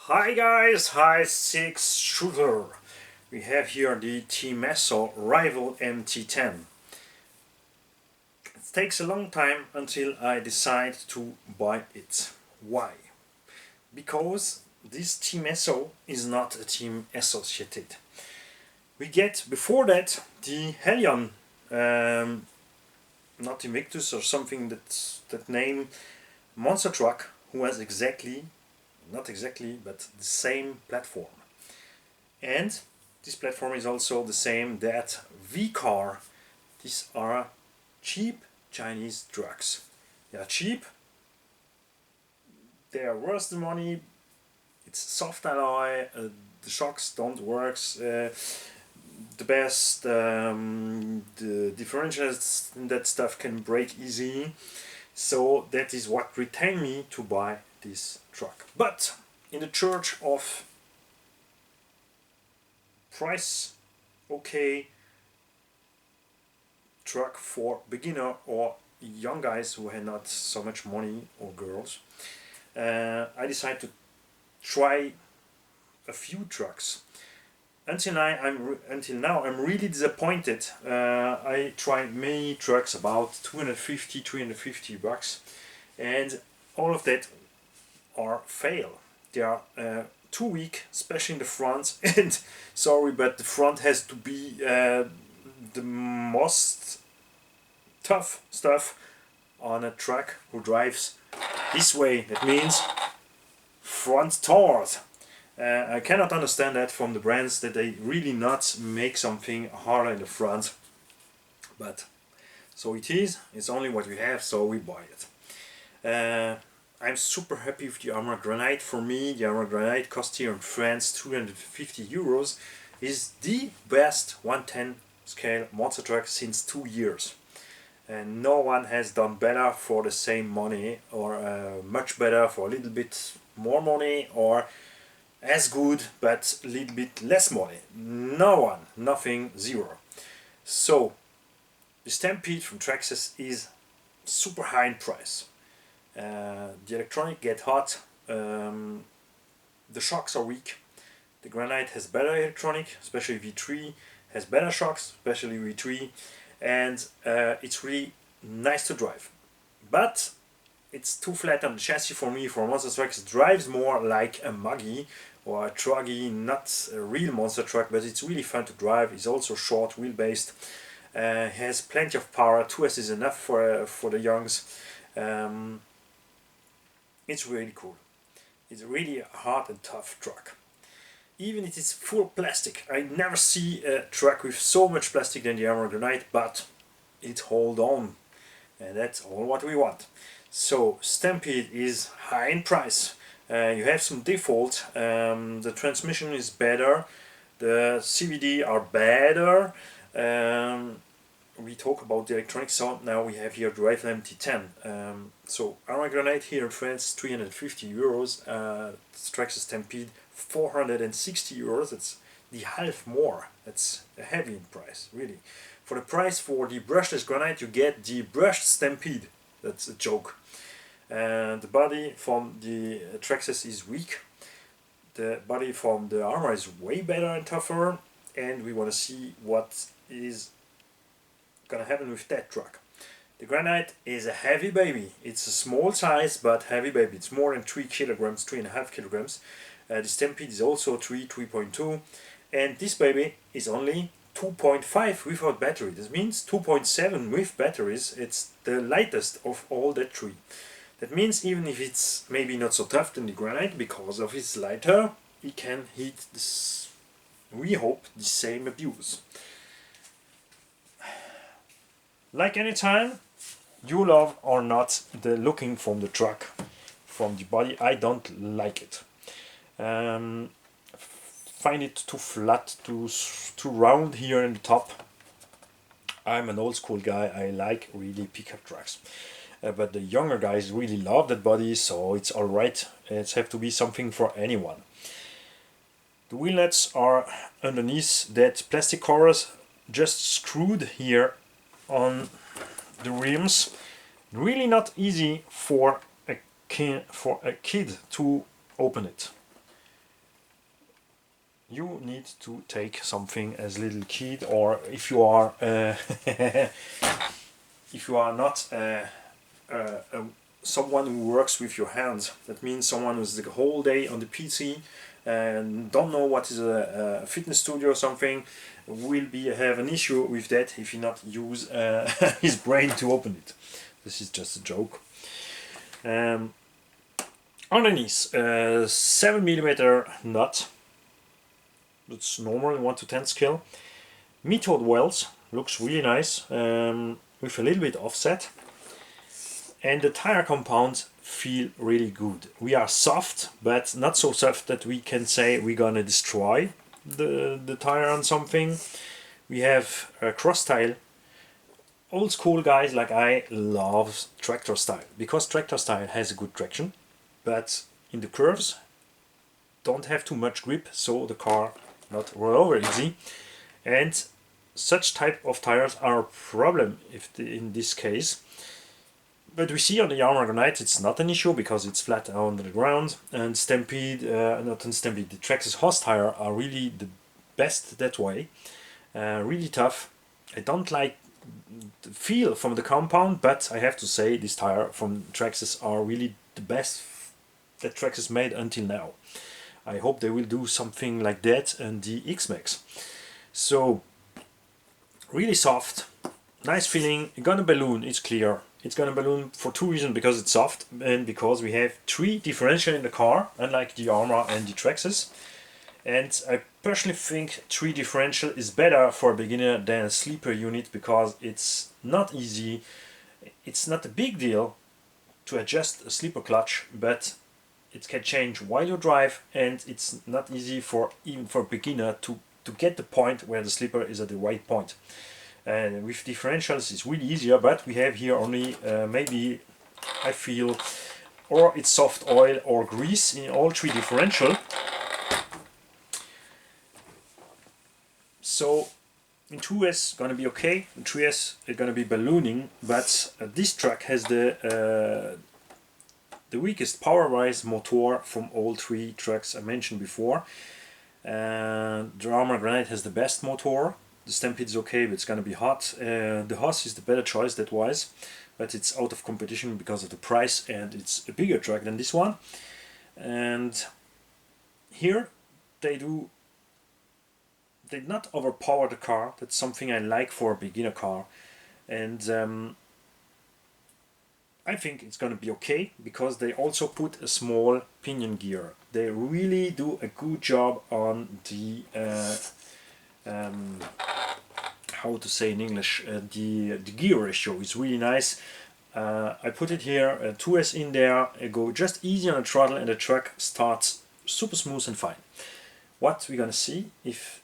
Hi guys, hi six shooter. We have here the TEAM ASSO Rival MT10. It takes a long time until I decide to buy it. Why? Because this TEAM ASSO is not a team associated. We get before that the Helion, not Invictus or something that name monster truck who has not exactly, but the same platform. And this platform is also the same that V-Car. These are cheap Chinese trucks. They are cheap, they are worth the money, it's soft alloy, the shocks don't work the best, the differentials and that stuff can break easy. So that is what retained me to buy this truck. But in the church of price okay truck for beginner or young guys who had not so much money, or girls, I decided to try a few trucks. Until now I'm really disappointed. I tried many trucks about 250-350 bucks, and all of that are fail. They are too weak, especially in the front. And sorry, but the front has to be the most tough stuff on a truck who drives this way. That means front toward. I cannot understand that from the brands, that they really not make something harder in the front. But so it is. It's only what we have, so we buy it. I'm super happy with the Armor Granite. For me, the Armor Granite cost here in France 250 euros. Is the best 110 scale monster truck since 2 years. And no one has done better for the same money, or much better for a little bit more money, or as good but a little bit less money. No one, nothing, zero. So the Stampede from Traxxas is super high in price. The electronic get hot, the shocks are weak. The Granite has better electronic, especially V3, has better shocks, especially V3, and it's really nice to drive. But it's too flat on the chassis for me. For monster trucks, it drives more like a muggy or a truggy, not a real monster truck, but it's really fun to drive. It's also short wheelbase, has plenty of power. 2S is enough for the youngs. It's really cool. It's really a hard and tough truck. Even if it's full plastic. I never see a truck with so much plastic than the Armor Granite, but it hold on. And that's all what we want. So Stampede is high in price. You have some default. The transmission is better. The CVD are better. We talk about the electronics, so now we have here the Rival MT10. So Armor Granite here in France 350 euros, Traxxas Stampede 460 euros. That's the half more. That's a heavy in price, really. For the price for the brushless Granite, you get the brushed Stampede. That's a joke. The body from the Traxxas is weak. The body from the Armor is way better and tougher, and we want to see what is gonna happen with that truck. The Granite is a heavy baby. It's a small size but heavy baby. It's more than 3 kilograms, 3.5 kilograms. The Stampede is also 3.2, and this baby is only 2.5 without battery. This means 2.7 with batteries. It's the lightest of all the three. That means even if it's maybe not so tough than the Granite, because of its lighter, it can hit this, we hope, the same abuse. Like any time, you love or not the looking from the truck, from the body. I don't like it. Find it too flat, too round here in the top. I'm an old school guy. I like really pickup trucks. But the younger guys really love that body, so it's alright. It's have to be something for anyone. The wheel nuts are underneath that plastic covers, just screwed here on the rims. Really not easy for a kid to open it. you need to take something as little kid, or if you are if you are not someone who works with your hands, that means someone who's the whole day on the PC and don't know what is a fitness studio or something, will have an issue with that if he not use his brain to open it. This is just a joke. Underneath, 7mm nut. That's normal 1 to 10 scale. Method welds, looks really nice, with a little bit offset. And the tire compounds feel really good. We are soft, but not so soft that we can say we're gonna destroy the tire on something. We have a cross style. Old school guys like I love tractor style, because tractor style has a good traction, but in the curves don't have too much grip, so the car not roll over easy. And such type of tires are a problem in this case. But we see on the Yamaha Granite it's not an issue because it's flat on the ground, and Stampede, not on Stampede, the Traxxas Horse tire are really the best that way. Really tough. I don't like the feel from the compound, but I have to say this tire from Traxxas are really the best that Traxxas made until now. I hope they will do something like that and the X-Max. So really soft, nice feeling. Gonna balloon, it's clear. It's gonna balloon for two reasons: because it's soft and because we have 3 differential in the car, unlike the Yamaha and the Traxxas. And I personally think 3 differential is better for a beginner than a sleeper unit, because it's not easy. It's not a big deal to adjust a sleeper clutch, but it can change while you drive, and it's not easy even for a beginner to get the point where the sleeper is at the right point. And with differentials it's really easier, but we have here only maybe, I feel, or it's soft oil or grease in all 3 differential. So in 2S gonna be okay, in 3S it's gonna be ballooning, but this truck has the weakest power-wise motor from all 3 trucks I mentioned before. The Yamaha Granite has the best motor. The Stampede is okay, but it's gonna be hot. The Haas is the better choice that wise, but it's out of competition because of the price, and it's a bigger truck than this one. And here they not overpower the car. That's something I like for a beginner car, and I think it's gonna be okay, because they also put a small pinion gear. They really do a good job on the how to say in English, the gear ratio is really nice. I put it here, 2S in there, I go just easy on the throttle and the truck starts super smooth and fine. What we're gonna see if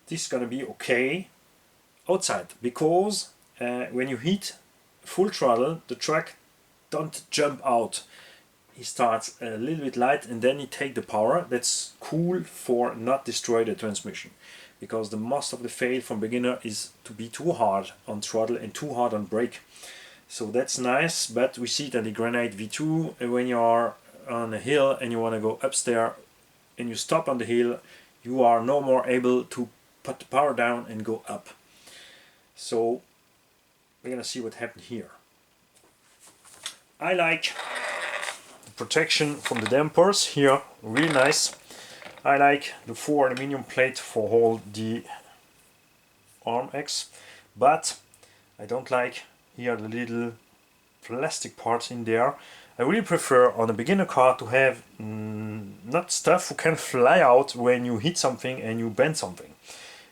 this is gonna be okay outside, because when you hit full throttle the truck don't jump out. He starts a little bit light and then he take the power. That's cool for not destroy the transmission, because the most of the fail from beginner is to be too hard on throttle and too hard on brake. So that's nice, but we see it on the Granite V2 when you are on a hill and you want to go upstairs and you stop on the hill, you are no more able to put the power down and go up. So we're gonna see what happened here. I like the protection from the dampers here, really nice. I like the 4 aluminium plate for hold the arm X, but I don't like here the little plastic parts in there. I really prefer on a beginner car to have not stuff who can fly out when you hit something and you bend something.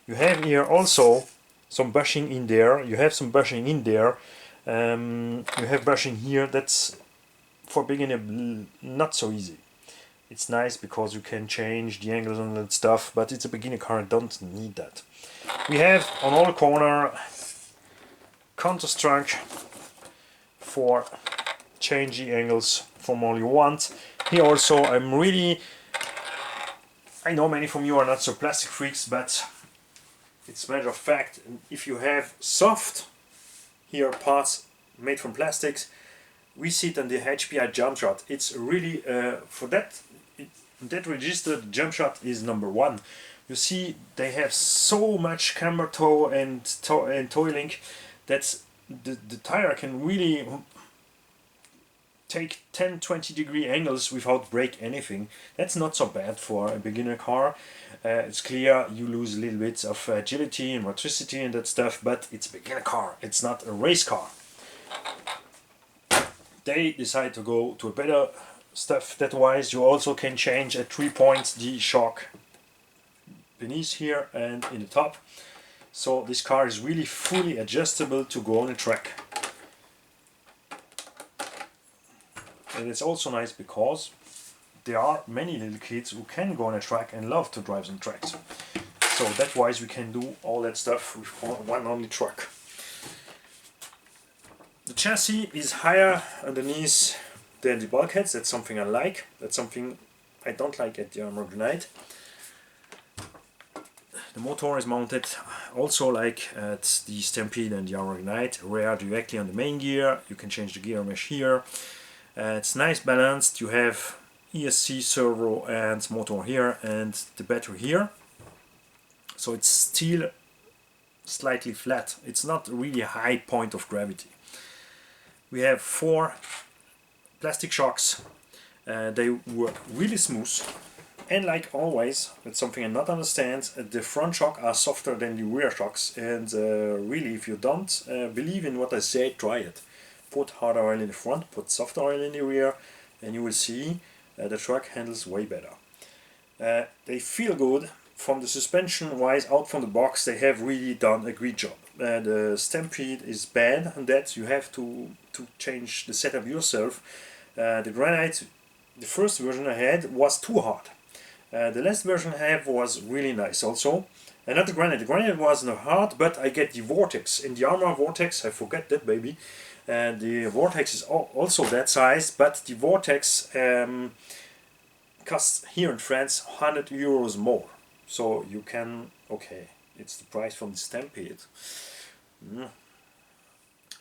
You have here also some bushing in there, you have some bushing in there, you have bushing here. That's for beginner not so easy. It's nice because you can change the angles and that stuff, but it's a beginner car and don't need that. We have on all corner counter strike for change the angles from all you want. Here also I know many from you are not so plastic freaks, but it's a matter of fact, if you have soft here parts made from plastics, we see it on the HPI jump shot. It's really for that that register, the jump shot is number 1. You see, they have so much camber toe and toe link that the tire can really take 10-20 degree angles without break anything. That's not so bad for a beginner car. It's clear you lose a little bit of agility and motricity and that stuff, but it's a beginner car, it's not a race car. They decide to go to a better stuff. That wise, you also can change at 3 points the shock beneath here and in the top. So this car is really fully adjustable to go on a track. And it's also nice because there are many little kids who can go on a track and love to drive on tracks. So that wise we can do all that stuff with one only truck. The chassis is higher underneath than the bulkheads. That's something I like. That's something I don't like at the Armour Grenade. The motor is mounted also like at the Stampede and the Armour Grenade, rear directly on the main gear. You can change the gear mesh here. It's nice balanced. You have ESC, servo and motor here and the battery here. So it's still slightly flat. It's not really a high point of gravity. We have 4 plastic shocks. They work really smooth. And like always, that's something I not understand, the front shock are softer than the rear shocks. And really, if you don't believe in what I say, try it. Put harder oil in the front, put softer oil in the rear, and you will see the truck handles way better. They feel good. From the suspension wise, out from the box, they have really done a great job. The Stampede is bad, and that you have to change the setup yourself. The Granite, the first version I had, was too hard. The last version I have was really nice also. And not the Granite was not hard, but I get the Vortex. In the Armour Vortex, I forget that baby. The Vortex is also that size, but the Vortex costs here in France 100 euros more. So you can, okay, it's the price from the Stampede.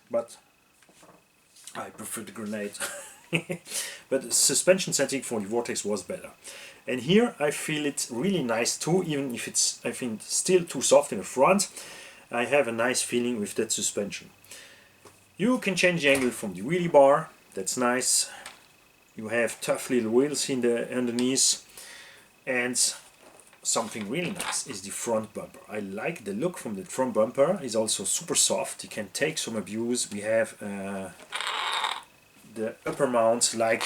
But I prefer the Grenade. But the suspension setting for the Vortex was better. And here I feel it really nice too, even if it's, I think, still too soft in the front. I have a nice feeling with that suspension. You can change the angle from the wheelie bar, that's nice. You have tough little wheels in the underneath. And something really nice is the front bumper. I like the look from the front bumper. It's also super soft. You can take some abuse. We have the upper mount, like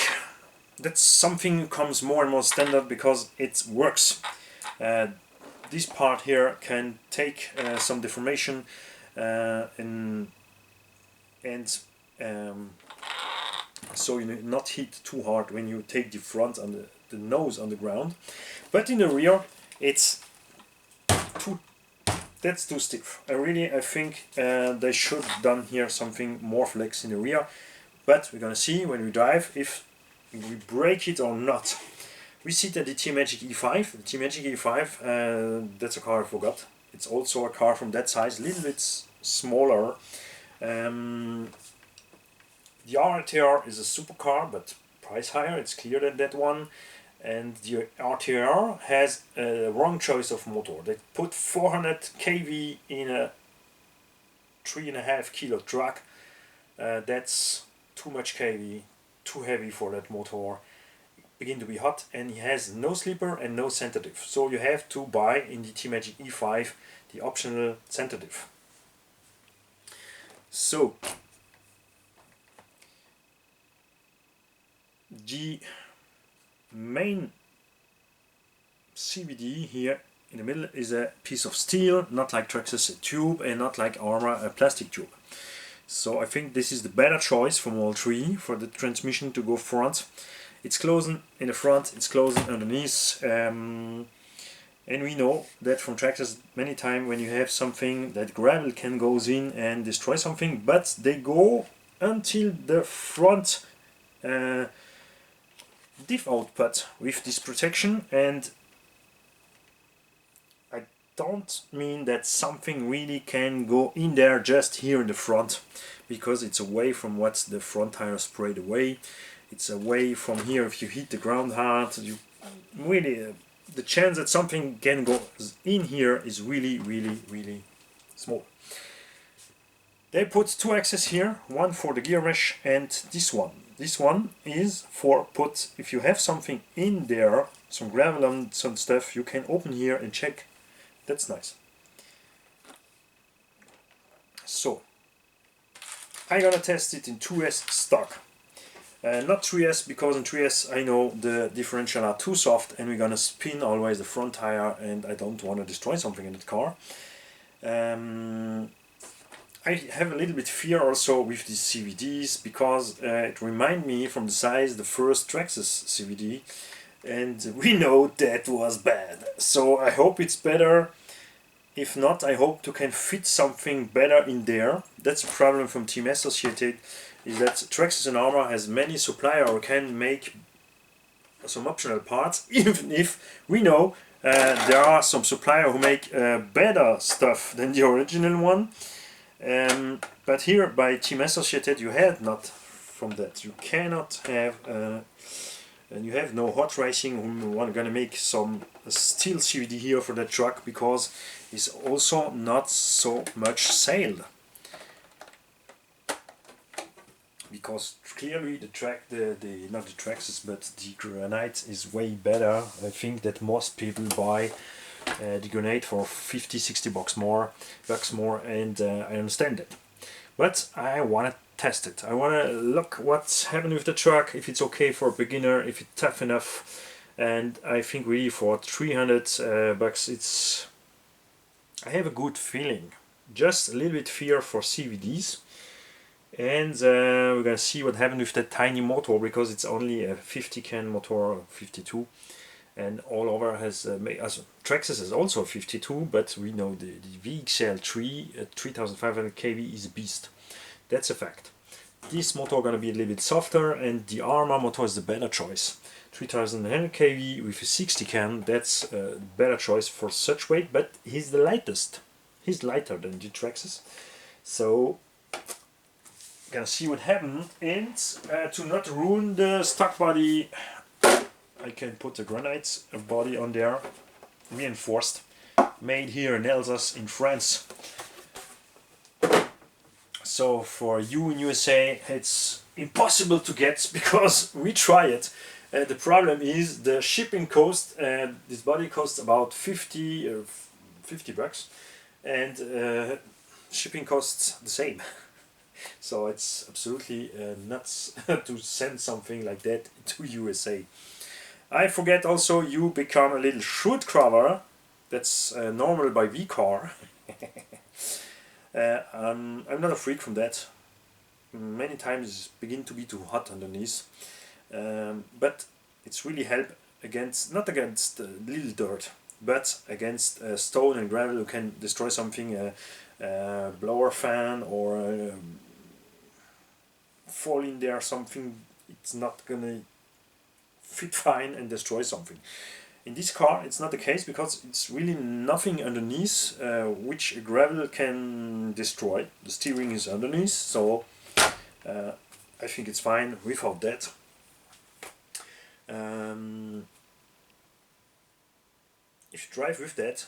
that's something comes more and more standard because it works. This part here can take some deformation and so you not hit too hard when you take the front and the nose on the ground. But in the rear, it's that's too stiff. I think they should have done here something more flex in the rear. But we're gonna see when we drive if we break it or not. We see that the TEAM Magic E5, the TEAM Magic E5, that's a car I forgot. It's also a car from that size, a little bit smaller. The RTR is a supercar, but price higher, it's clear than that one. And the RTR has a wrong choice of motor. They put 400 kV in a 3.5 kilo truck. That's too much kV, too heavy for that motor. Begin to be hot, and he has no slipper and no center diff. So you have to buy in the TEAM Magic E5 the optional center diff. So the main CVD here in the middle is a piece of steel, not like Traxxas a tube and not like Armour a plastic tube. So I think this is the better choice from all three for the transmission to go front. It's closing in the front, it's closing underneath, and we know that from Traxxas many times when you have something that gravel can goes in and destroy something, but they go until the front diff output with this protection. And I don't mean that something really can go in there just here in the front, because it's away from what the front tire sprayed away. It's away from here. If you hit the ground hard, you really the chance that something can go in here is really small. They put two axes here, one for the gear mesh and this one. This one is for put, if you have something in there, some gravel and some stuff, you can open here and check. That's nice. So, I'm gonna test it in 2S stock. Not 3S, because in 3S I know the differential are too soft and we're gonna spin always the front tire and I don't want to destroy something in the car. I have a little bit fear also with these CVDs because it reminds me from the size the first Traxxas CVD, and we know that was bad. So I hope it's better. If not, I hope to can fit something better in there. That's a problem from Team Associated, is that Traxxas and Arma has many suppliers who can make some optional parts, even if we know there are some suppliers who make better stuff than the original one. But here by Team Associated you have not from that. You cannot have and you have no hot racing who are gonna make some steel CVD here for that truck, because it's also not so much sailed. Because clearly the track, not the Traxxas, but the granite is way better. I think that most people buy the grenade for 50-60 bucks more, and I understand it. But I want to test it. I want to look what's happening with the truck, if it's okay for a beginner, if it's tough enough. And I think really for 300 bucks it's... I have a good feeling. Just a little bit fear for CVDs. And we're gonna see what happens with that tiny motor, because it's only a 50 can motor, 52. And all over has Traxxas is also 52, but we know the VXL3 at 3500 kV is a beast. That's a fact. This motor gonna be a little bit softer, and the Arma motor is the better choice. 3100 kV with a 60 can, that's a better choice for such weight, but he's the lightest. He's lighter than the Traxxas. So gonna see what happens, and to not ruin the stock body, I can put a granite body on there, reinforced, made here in Alsace in France. So for you in USA it's impossible to get, because we try it. The problem is the shipping cost. This body costs about 50 bucks, and shipping costs the same. So it's absolutely nuts to send something like that to USA. I forget also you become a little shoot cover. That's normal by V-car. I'm not a freak from that. Many times begin to be too hot underneath. But it's really help against, not against little dirt, but against stone and gravel who can destroy something, blower fan or fall in there something, it's not gonna fit fine and destroy something. In this car it's not the case, because it's really nothing underneath which gravel can destroy. The steering is underneath, so I think it's fine without that. If you drive with that,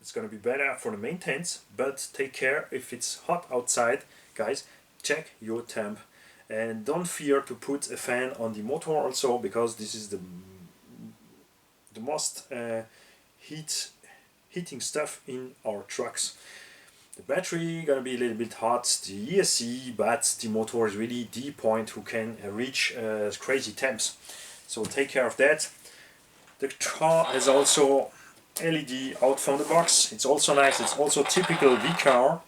it's gonna be better for the maintenance, but take care if it's hot outside, guys. Check your temp, and don't fear to put a fan on the motor also, because this is the most heating stuff in our trucks. The battery gonna be a little bit hot, the ESC, but the motor is really the point who can reach crazy temps. So take care of that. The car has also LED out from the box. It's also nice. It's also typical V car.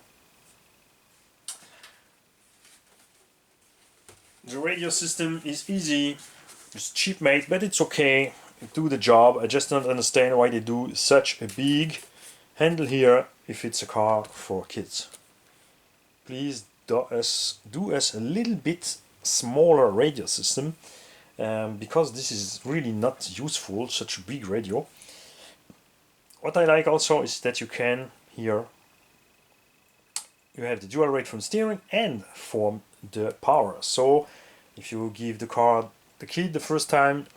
The radio system is easy. It's cheap made, but it's okay. It do the job. I just don't understand why they do such a big handle here if it's a car for kids. Please do us a little bit smaller radio system, because this is really not useful, such a big radio. What I like also is that you can here, you have the dual rate from steering and from the power. So if you give the car the kid the first time,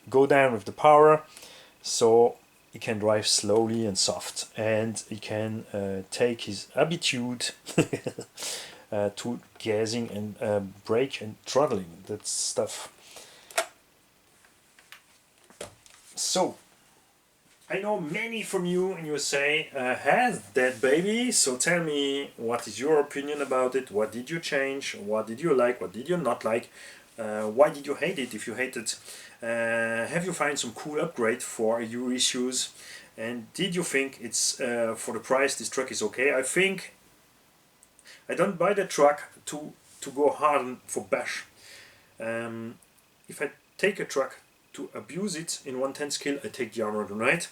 go down with the power, so he can drive slowly and soft, and he can take his habitude to gassing and brake and throttling, that stuff. So I know many from you in USA has that baby, so tell me what is your opinion about it, what did you change, what did you like, what did you not like, why did you hate it if you hate it, have you found some cool upgrade for your issues, and did you think it's for the price this truck is okay? I think I don't buy the truck to go hard for bash. If I take a truck to abuse it in 110 skill, I take the Armored Knight.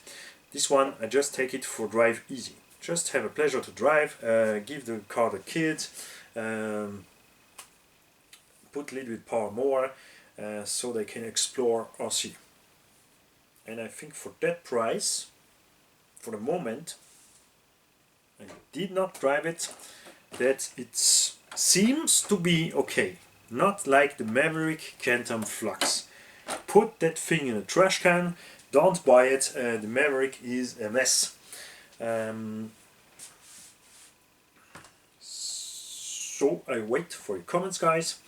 This one I just take it for drive easy, just have a pleasure to drive, give the car the kid, put a little bit power more, so they can explore RC. And I think for that price, for the moment, I did not drive it, that it seems to be okay, not like the Maverick Cantam Flux. Put that thing in a trash can, don't buy it, the Maverick is a mess. So I wait for your comments, guys.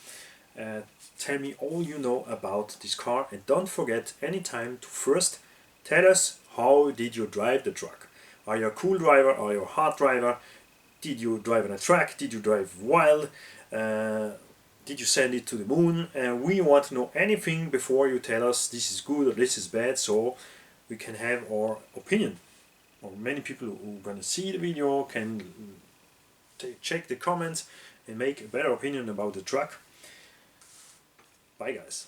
Tell me all you know about this car, and don't forget anytime to first tell us how did you drive the truck. Are you a cool driver? Are you a hard driver? Did you drive on a track? Did you drive wild? Did you send it to the moon? We want to know anything before you tell us this is good or this is bad, so we can have our opinion. Or many people who are gonna see the video can check the comments and make a better opinion about the truck. Bye guys.